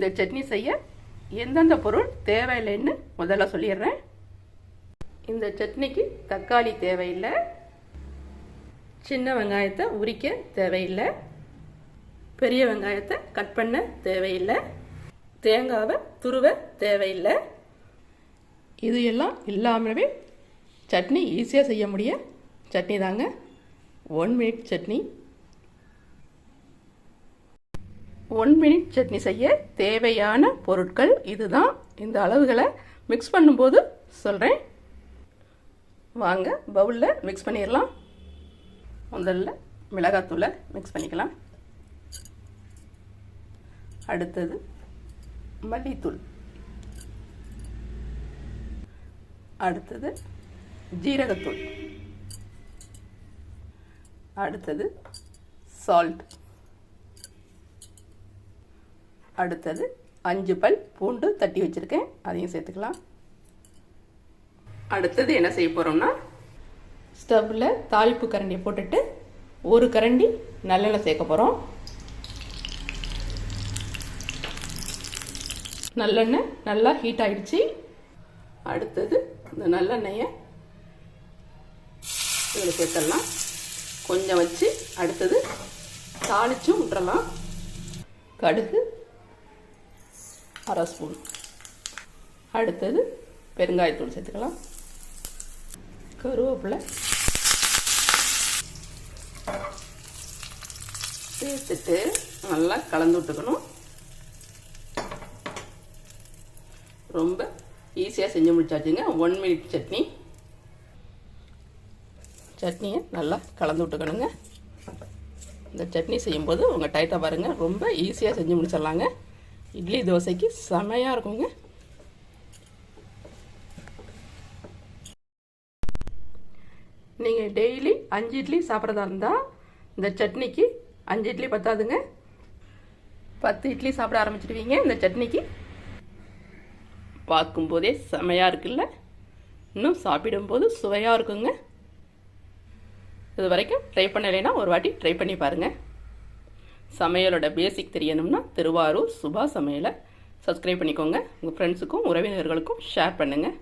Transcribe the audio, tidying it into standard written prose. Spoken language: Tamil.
இந்த சட்னி செய்ய எந்தெந்த பொருள் தேவையில்லைன்னு முதல்ல சொல்லிடுறேன். இந்த சட்னிக்கு தக்காளி தேவையில்லை, சின்ன வெங்காயத்தை உரிக்க தேவையில்லை, பெரிய வெங்காயத்தை கட் பண்ண தேவையில்லை, தேங்காவை துருவ தேவையில்லை. இது எல்லாம் இல்லாமலே சட்னி ஈஸியாக செய்ய முடிய சட்னி தாங்க 1 மினிட் சட்னி. 1 மினிட் சட்னி செய்ய தேவையான பொருட்கள் இதுதான். இந்த அளவுகளை மிக்ஸ் பண்ணும்போது சொல்கிறேன். வாங்க பவுலில் மிக்ஸ் பண்ணிடலாம். முதல்ல மிளகாத்தூளை மிக்ஸ் பண்ணிக்கலாம். அடுத்தது மல்லித்தூள், அடுத்தது ஜீரகத்தூள், அடுத்தது சால்ட், அடுத்தது 5 பல் பூண்டு தட்டி வச்சுருக்கேன், அதையும் சேர்த்துக்கலாம். அடுத்தது என்ன செய்ய போகிறோம்னா, ஸ்டவ்வில் தாளிப்பு கரண்டியை போட்டுட்டு 1 கரண்டி நல்லெண்ணெய் சேர்க்க போகிறோம். நல்லெண்ணெய் நல்லா ஹீட் ஆகிடுச்சு. அடுத்தது இந்த நல்லெண்ணெயை இதில் சேர்த்துடலாம். கொஞ்சம் வச்சு அடுத்தது தாளிச்சும் விட்டுறலாம். கடுகு 1/2 ஸ்பூன், அடுத்தது பெருங்காயத்தூள் சேர்த்துக்கலாம். கருவேப்பிலை சேர்த்துட்டு நல்லா கலந்து விட்டுக்கணும். ரொம்ப ஈஸியாக செஞ்சு முடிச்சாச்சுங்க 1 மினிட் சட்னி. சட்னியை நல்லா கலந்து விட்டுக்கணுங்க. இந்த சட்னி செய்யும்போது உங்கள் டயத்தை பாருங்கள், ரொம்ப ஈஸியாக செஞ்சு முடிச்சிடலாங்க. இட்லி தோசைக்கு செமையாக இருக்குங்க. நீங்கள் டெய்லி 5 இட்லி சாப்பிட்றதா இருந்தால் இந்த சட்னிக்கு 5 இட்லி பத்தாதுங்க, 10 இட்லி சாப்பிட ஆரம்பிச்சிடுவீங்க. இந்த சட்னிக்கு பார்க்கும்போதே செமையாக இருக்குல்ல, இன்னும் சாப்பிடும்போது சுவையாக இருக்குங்க. இது வரைக்கும் ட்ரை பண்ணலைன்னா ஒரு வாட்டி ட்ரை பண்ணி பாருங்கள். சமையலோட பேசிக் தெரியணும்னா திருவாரூர் சுபா சமையலை சப்ஸ்கிரைப் பண்ணிக்கோங்க. உங்கள் ஃப்ரெண்ட்ஸுக்கும் உறவினர்களுக்கும் ஷேர் பண்ணுங்கள்.